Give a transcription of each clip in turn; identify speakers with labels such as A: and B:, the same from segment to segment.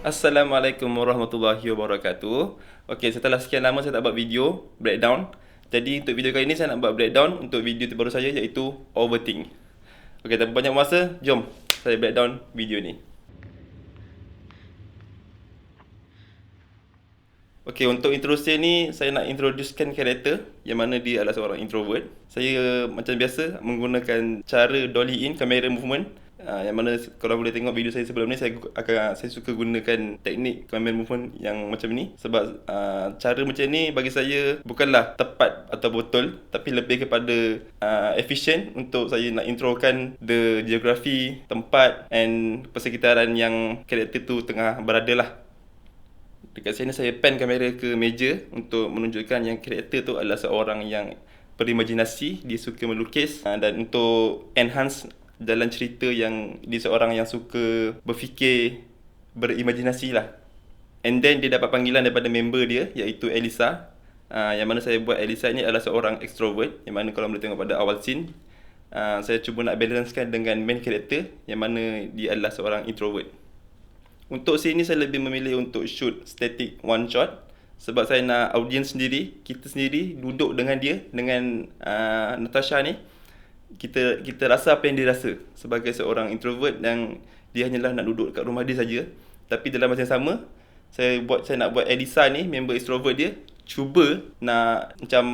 A: Assalamualaikum warahmatullahi wabarakatuh. Okey, setelah sekian lama saya tak buat video breakdown. Jadi untuk video kali ini saya nak buat breakdown untuk video terbaru saya iaitu overthink. Okey, tanpa banyak masa, jom saya breakdown video ni. Okey, untuk introduce ni saya nak introducekan karakter yang mana dia adalah seorang introvert. Saya macam biasa menggunakan cara dolly in camera movement. Yang mana kalau boleh tengok video saya sebelum ni, saya suka gunakan teknik camera movement yang macam ni sebab cara macam ni bagi saya bukanlah tepat atau betul, tapi lebih kepada efficient untuk saya nak introkan the geography, tempat and persekitaran yang karakter tu tengah berada lah. Dekat sini saya pan kamera ke meja untuk menunjukkan yang karakter tu adalah seorang yang berimajinasi, dia suka melukis, dan untuk enhance dalam cerita yang dia seorang yang suka berfikir, berimajinasi lah. And then dia dapat panggilan daripada member dia iaitu Elisa. Yang mana saya buat Elisa ni adalah seorang extrovert, yang mana kalau boleh tengok pada awal scene, saya cuba nak balancekan dengan main character yang mana dia adalah seorang introvert. Untuk scene ni saya lebih memilih untuk shoot static one shot sebab saya nak audience sendiri, kita sendiri duduk dengan dia, dengan Natasha ni, kita rasa apa yang dia rasa sebagai seorang introvert yang dia hanyalah nak duduk kat rumah dia saja. Tapi dalam masa yang sama, saya nak buat Elisa ni, member extrovert dia, cuba nak macam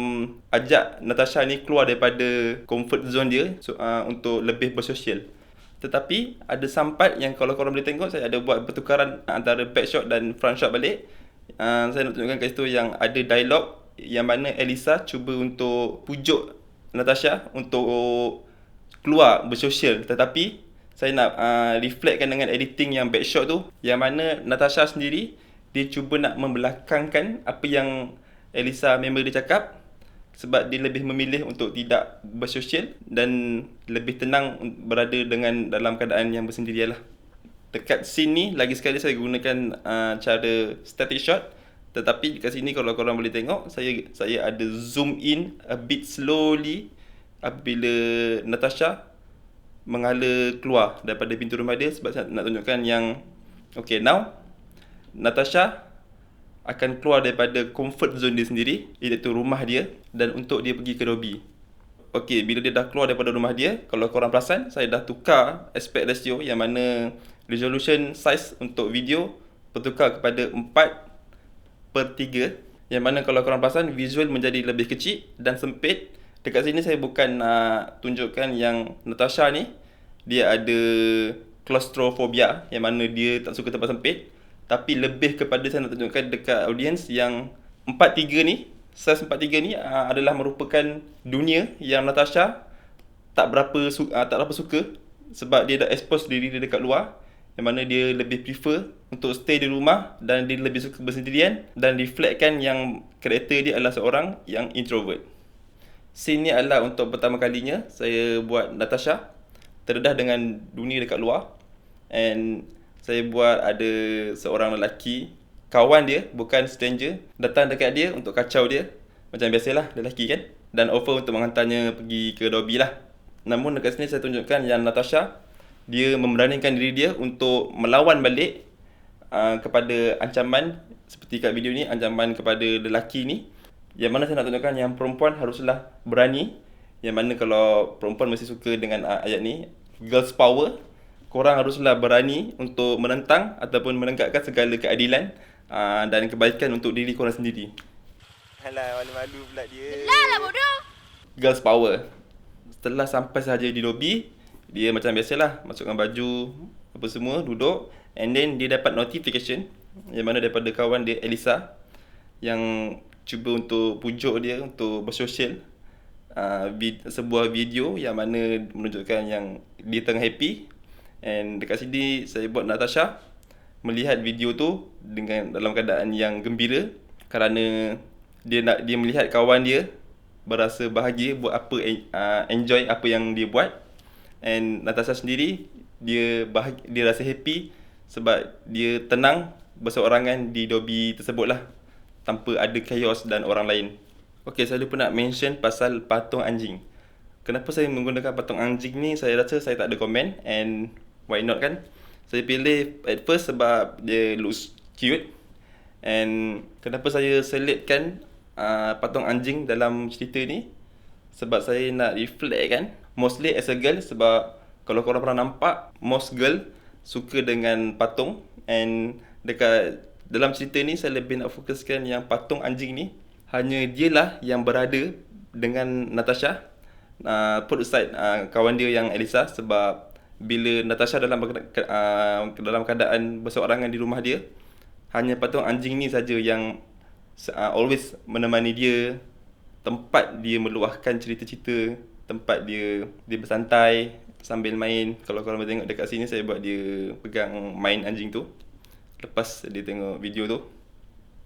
A: ajak Natasha ni keluar daripada comfort zone dia untuk lebih bersosial. Tetapi ada some part yang kalau korang boleh tengok, saya ada buat pertukaran antara back shot dan front shot balik. Saya nak tunjukkan kat situ yang ada dialog yang mana Elisa cuba untuk pujuk Natasha untuk keluar bersosial, tetapi saya nak reflectkan dengan editing yang back shot tu, yang mana Natasha sendiri dia cuba nak membelakangkan apa yang Elisa member dia cakap sebab dia lebih memilih untuk tidak bersosial dan lebih tenang berada dalam keadaan yang bersendirian lah. Dekat scene ni lagi sekali saya gunakan cara static shot, tetapi kat sini kalau korang boleh tengok, saya ada zoom in a bit slowly apabila Natasha menghala keluar daripada pintu rumah dia sebab saya nak tunjukkan yang okay, now Natasha akan keluar daripada comfort zone dia sendiri, iaitu rumah dia, dan untuk dia pergi ke lobby. Okay, bila dia dah keluar daripada rumah dia, kalau korang perasan, saya dah tukar aspect ratio yang mana resolution size untuk video bertukar kepada 4/3, yang mana kalau korang perasan visual menjadi lebih kecil dan sempit. Dekat sini saya bukan nak tunjukkan yang Natasha ni dia ada claustrophobia, yang mana dia tak suka tempat sempit, tapi lebih kepada saya nak tunjukkan dekat audience yang 4/3 ni, size 4/3 ni adalah merupakan dunia yang Natasha tak berapa suka sebab dia dah expose diri dia dekat luar, yang mana dia lebih prefer untuk stay di rumah dan dia lebih suka bersendirian, dan reflectkan yang karakter dia adalah seorang yang introvert. Scene ni adalah untuk pertama kalinya saya buat Natasha terdedah dengan dunia dekat luar, and saya buat ada seorang lelaki, kawan dia, bukan stranger, datang dekat dia untuk kacau dia. Macam biasalah lelaki kan, dan offer untuk menghantarnya pergi ke lobby lah. Namun dekat sini saya tunjukkan yang Natasha, dia memberanikan diri dia untuk melawan balik kepada ancaman, seperti kat video ni, ancaman kepada lelaki ni. Yang mana saya nak tunjukkan yang perempuan haruslah berani, yang mana kalau perempuan mesti suka dengan ayat ni, girls power. Korang haruslah berani untuk menentang ataupun menegakkan segala keadilan dan kebaikan untuk diri korang sendiri.
B: Alah, malu-malu pula dia.
C: Lah bodoh.
A: Girls power. Setelah sampai sahaja di lobby, dia macam biasalah masukkan baju apa semua, duduk, and then dia dapat notification yang mana daripada kawan dia Elisa yang cuba untuk pujuk dia untuk bersosial. Sebuah video yang mana menunjukkan yang dia tengah happy, and dekat sini saya buat Natasha melihat video tu dalam keadaan yang gembira kerana dia melihat kawan dia berasa bahagia buat apa, enjoy apa yang dia buat. And Natasha sendiri dia rasa happy sebab dia tenang berseorangan di lobby tersebut lah, tanpa ada chaos dan orang lain. Okay, saya lupa nak mention pasal patung anjing. Kenapa saya menggunakan patung anjing ni, saya rasa saya tak ada komen, and why not kan? Saya pilih at first sebab dia looks cute. And kenapa saya selectkan patung anjing dalam cerita ni? Sebab saya nak reflect kan, mostly as a girl. Sebab kalau korang pernah nampak, most girl suka dengan patung. And dekat dalam cerita ni saya lebih nak fokuskan yang patung anjing ni hanya dialah yang berada dengan Natasha. Put aside kawan dia yang Elisa. Sebab bila Natasha dalam keadaan berseorangan di rumah dia, hanya patung anjing ni saja yang always menemani dia, tempat dia meluahkan cerita-cerita, tempat dia bersantai sambil main. Kalau korang boleh tengok dekat sini, saya buat dia pegang main anjing tu lepas dia tengok video tu.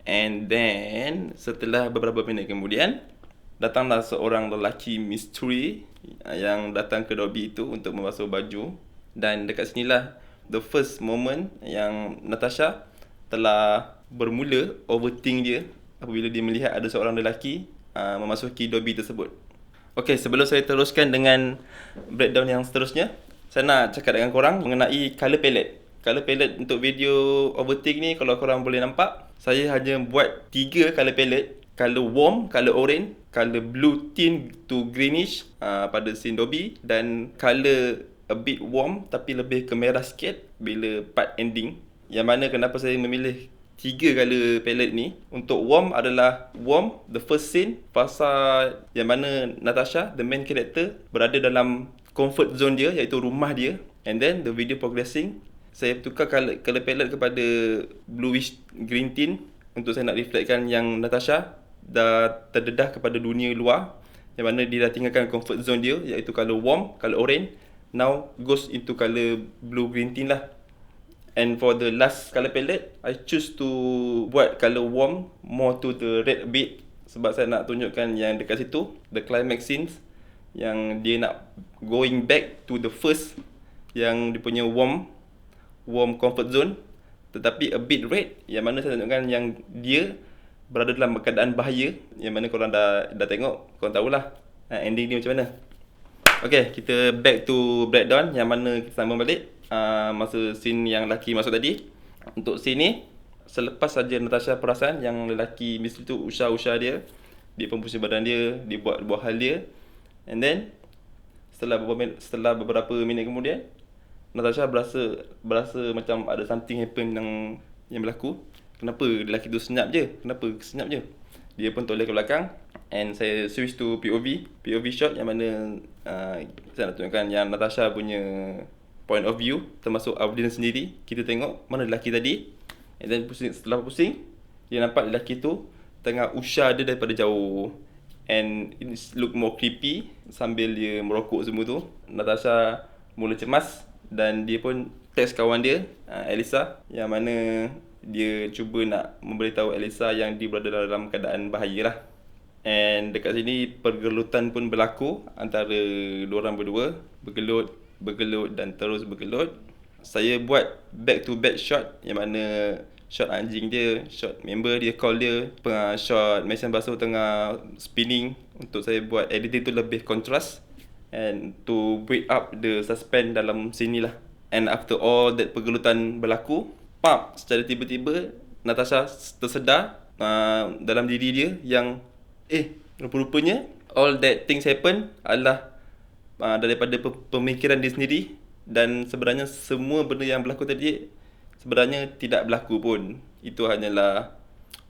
A: And then setelah beberapa minit kemudian, datanglah seorang lelaki misteri yang datang ke Dobby itu untuk membasuh baju. Dan dekat sinilah the first moment yang Natasha telah bermula overthink dia apabila dia melihat ada seorang lelaki memasuki Dobby tersebut. Okay, sebelum saya teruskan dengan breakdown yang seterusnya, saya nak cakap dengan korang mengenai colour palette. Colour palette untuk video overthink ni, kalau korang boleh nampak, saya hanya buat 3 colour palette. Colour warm, colour orange, colour blue tint to greenish pada scene Dobby, dan colour a bit warm tapi lebih ke merah sikit bila part ending. Yang mana kenapa saya memilih 3 colour palette ni. Untuk warm adalah warm, the first scene, pasal yang mana Natasha, the main character, berada dalam comfort zone dia, iaitu rumah dia. And then the video progressing, saya tukar colour palette kepada bluish green tint untuk saya nak reflectkan yang Natasha dah terdedah kepada dunia luar, yang mana dia dah tinggalkan comfort zone dia, iaitu colour warm, colour orange, now goes into colour blue green tint lah. And for the last colour palette, I choose to buat colour warm more to the red a bit, sebab saya nak tunjukkan yang dekat situ, the climax scenes, yang dia nak going back to the first, yang dia punya warm comfort zone, tetapi a bit red, yang mana saya tunjukkan yang dia berada dalam keadaan bahaya. Yang mana korang dah tengok, korang tahulah ending dia macam mana. Okay, kita back to breakdown, yang mana kita sambung balik masa scene yang lelaki masuk tadi. Untuk scene ni, selepas saja Natasha perasan yang lelaki misteri tu usah-usah dia pusing badan dia buat hal dia. And then setelah beberapa minit kemudian, Natasha berasa macam ada something happen yang berlaku. Kenapa lelaki tu senyap je? Dia pun toleh ke belakang. And saya switch to POV shot, yang mana saya nak tunjukkan yang Natasha punya point of view, termasuk audience sendiri. Kita tengok mana lelaki tadi. And then setelah pusing, dia nampak lelaki tu tengah usah dia daripada jauh. And it look more creepy sambil dia merokok semua tu. Natasha mula cemas dan dia pun text kawan dia, Elisa, yang mana dia cuba nak memberitahu Elisa yang dia berada dalam keadaan bahaya lah. And dekat sini pergelutan pun berlaku antara diorang berdua, bergelut dan terus bergelut. Saya buat back to back shot, yang mana shot anjing dia, shot member dia, call dia, shot mesin basuh tengah spinning, untuk saya buat editing tu lebih kontras and to break up the suspense dalam scene ni lah. And after all that pergelutan berlaku, secara tiba-tiba Natasha tersedar dalam diri dia yang rupa-rupanya all that things happen adalah daripada pemikiran dia sendiri. Dan sebenarnya semua benda yang berlaku tadi sebenarnya tidak berlaku pun. Itu hanyalah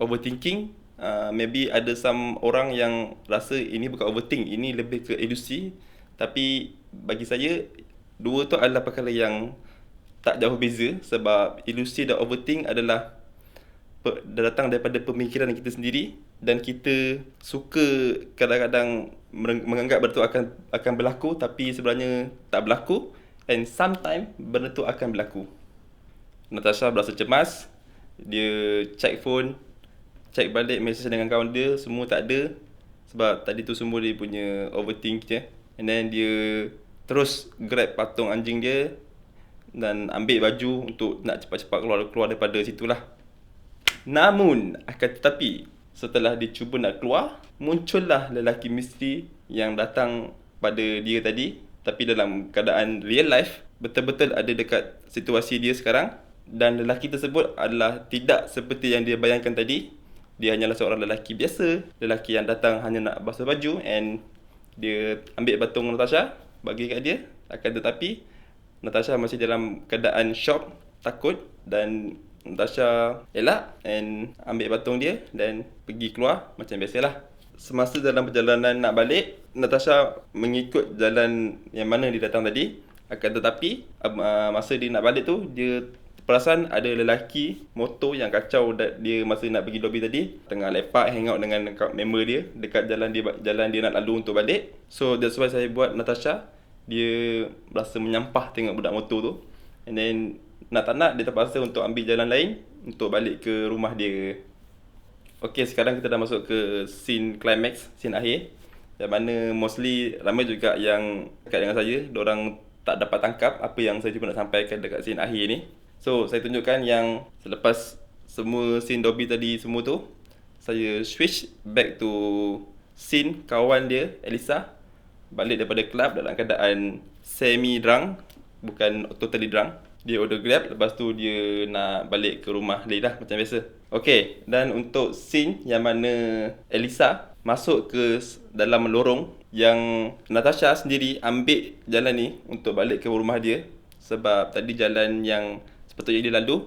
A: overthinking. Maybe ada some orang yang rasa ini bukan overthink, ini lebih ke ilusi. Tapi bagi saya, dua tu adalah perkara yang tak jauh beza. Sebab ilusi dan overthink adalah datang daripada pemikiran kita sendiri, dan kita suka kadang-kadang menganggap benda tu akan berlaku, tapi sebenarnya tak berlaku. And sometimes benda tu akan berlaku. Natasha berasa cemas. Dia check phone, check balik mesej dengan kawan dia, semua tak ada. Sebab tadi tu semua dia punya overthink je. And then dia terus grab patung anjing dia dan ambil baju untuk nak cepat-cepat keluar daripada situlah. Namun akan tetapi, setelah dia cuba nak keluar, muncullah lelaki misteri yang datang pada dia tadi, tapi dalam keadaan real life. betul-betul ada dekat situasi dia sekarang, dan lelaki tersebut adalah tidak seperti yang dia bayangkan tadi. Dia hanyalah seorang lelaki biasa, lelaki yang datang hanya nak basuh baju, and dia ambil batung Natasha, bagi kat dia. Akan tetapi Natasha masih dalam keadaan shock, takut, dan Natasha elak and ambil batung dia dan pergi keluar macam biasalah. Semasa dalam perjalanan nak balik, Natasha mengikut jalan yang mana dia datang tadi. Akan tetapi masa dia nak balik tu, dia perasan ada lelaki motor yang kacau dia masa nak pergi lobby tadi, tengah lepak hangout dengan member dia dekat jalan dia nak lalu untuk balik. So that's why saya buat Natasha dia rasa menyampah tengok budak motor tu, and then nak tak nak dia terpaksa untuk ambil jalan lain untuk balik ke rumah dia. Okay, sekarang kita dah masuk ke scene climax, scene akhir, yang mana mostly ramai juga yang dekat dengan saya, diorang tak dapat tangkap apa yang saya cuba nak sampaikan dekat scene akhir ni. So saya tunjukkan yang selepas semua scene Dobby tadi semua tu, saya switch back to scene kawan dia, Elisa, balik daripada club dalam keadaan semi drunk, bukan totally drunk. Dia order Grab, lepas tu dia nak balik ke rumah dia lah macam biasa. Okay, dan untuk scene yang mana Elisa masuk ke dalam lorong, yang Natasha sendiri ambil jalan ni untuk balik ke rumah dia, sebab tadi jalan yang sepatutnya dia lalu,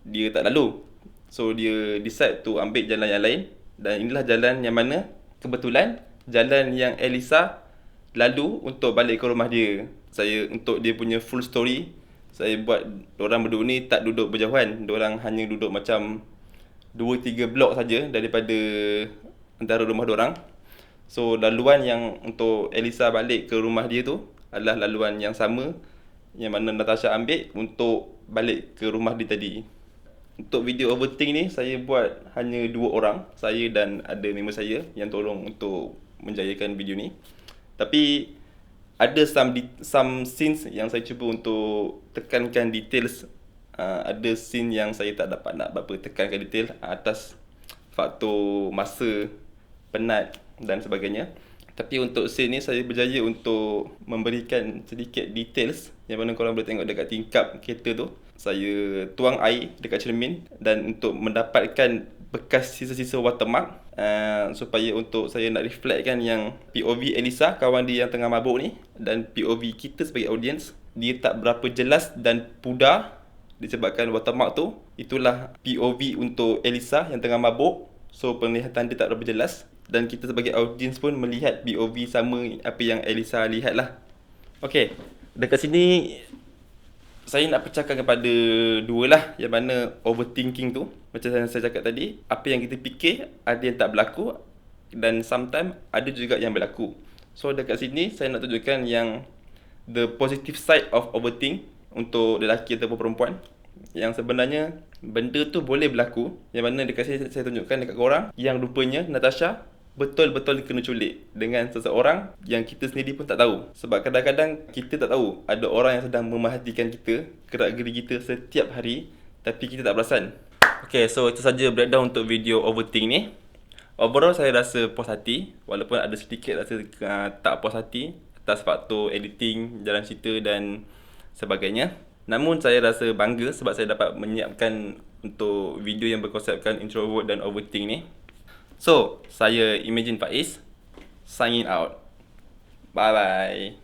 A: dia tak lalu. So dia decide to ambil jalan yang lain, dan inilah jalan yang mana kebetulan jalan yang Elisa lalu untuk balik ke rumah dia. Saya untuk dia punya full story, saya buat diorang berdua ni tak duduk berjauhan. Diorang hanya duduk macam 2-3 blok saja daripada antara rumah diorang. So laluan yang untuk Elisa balik ke rumah dia tu adalah laluan yang sama yang mana Natasha ambil untuk balik ke rumah dia tadi. Untuk video overthink ni saya buat hanya 2 orang, saya dan ada member saya yang tolong untuk menjayakan video ni. Tapi ada some scenes yang saya cuba untuk tekankan details. Ada scene yang saya tak dapat nak tekankan detail atas faktor masa, penat dan sebagainya. Tapi untuk scene ni saya berjaya untuk memberikan sedikit details yang mana korang boleh tengok dekat tingkap kereta tu. Saya tuang air dekat cermin dan untuk mendapatkan bekas sisa-sisa watermark, supaya untuk saya nak reflectkan yang POV Elisa, kawan dia yang tengah mabuk ni, dan POV kita sebagai audience, dia tak berapa jelas dan pudar disebabkan watermark tu. Itulah POV untuk Elisa yang tengah mabuk, so penglihatan dia tak berapa jelas, dan kita sebagai audience pun melihat POV sama apa yang Elisa lihat lah. Okay, dekat sini saya nak pecahkan kepada 2 lah, yang mana overthinking tu, macam saya cakap tadi, apa yang kita fikir ada yang tak berlaku, dan sometimes ada juga yang berlaku. So dekat sini saya nak tunjukkan yang the positive side of overthink untuk lelaki ataupun perempuan, yang sebenarnya benda tu boleh berlaku, yang mana dekat sini saya tunjukkan dekat korang yang rupanya Natasha betul-betul kena culik dengan seseorang yang kita sendiri pun tak tahu. Sebab kadang-kadang kita tak tahu ada orang yang sedang memerhatikan kita, gerak-geri kita setiap hari, tapi kita tak perasan. Okay, so itu saja breakdown untuk video overthink ni. Overall saya rasa puas hati, walaupun ada sedikit rasa tak puas hati atas faktor editing, jalan cerita dan sebagainya. Namun saya rasa bangga sebab saya dapat menyiapkan untuk video yang berkonsepkan introvert dan overthink ni. So, saya Imagine Faiz, signing out. Bye-bye.